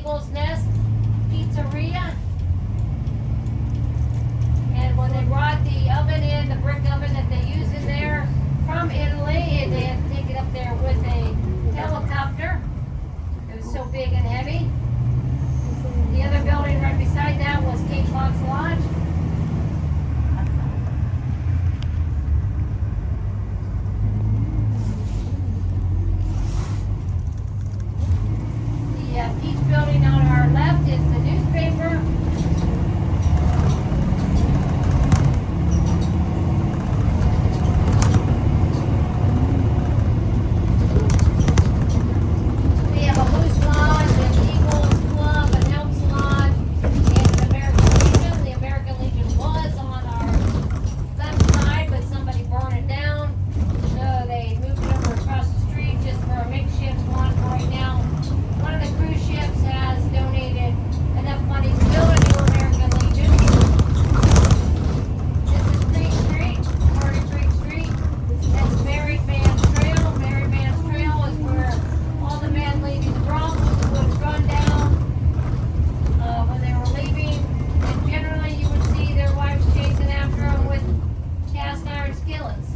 Eagle's Nest Pizzeria. And when they brought the oven in, the brick oven that they use in there from Italy, and they had to take it up there with a helicopter. It was so big and heavy. The other building right beside that was Kate Fox Lodge. Each building on our left is the newspaper. We have a Moose Lodge, an Eagles Club, an Elks Lodge, and an American Legion. The American Legion was on our left side, but somebody burned it down. So they moved it over across the street just for a makeshift one right now. One of the cruise ships has donated enough money to build a new American Legion. This is Creek Street, part of Creek Street. That's Married Man's Trail. Married Man's Trail is where all the men leaving the Bronx would run down when they were leaving. And generally you would see their wives chasing after them with cast iron skillets.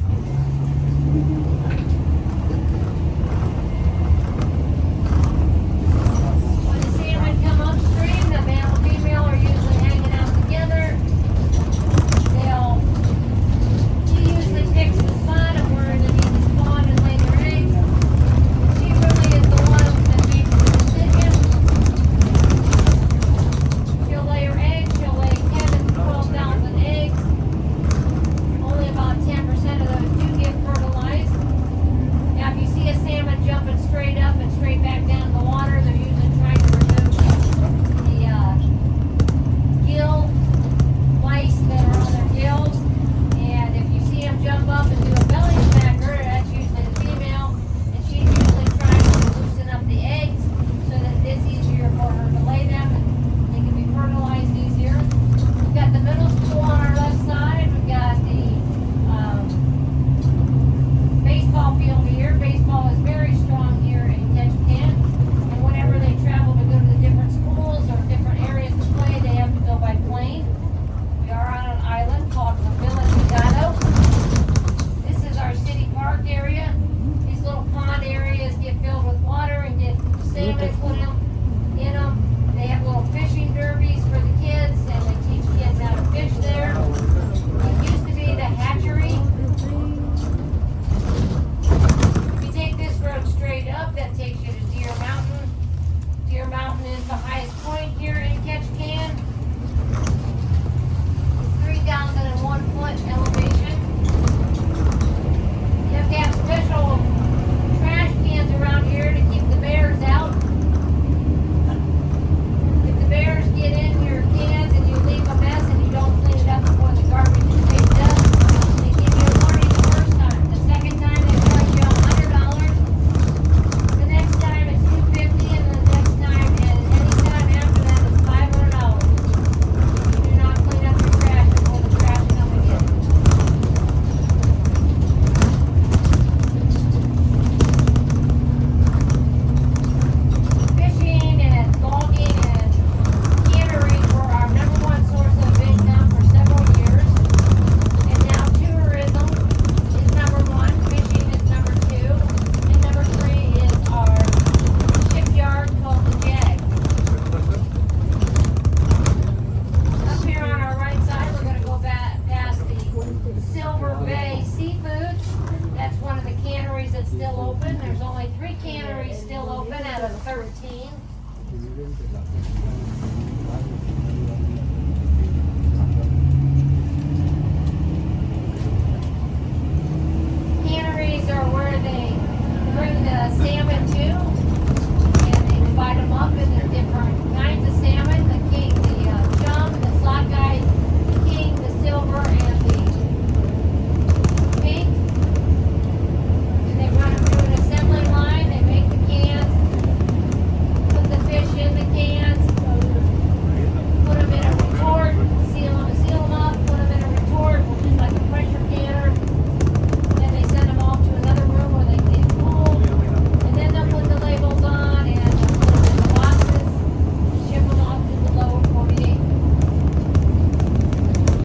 Still open. There's only 3 canneries still open out of 13.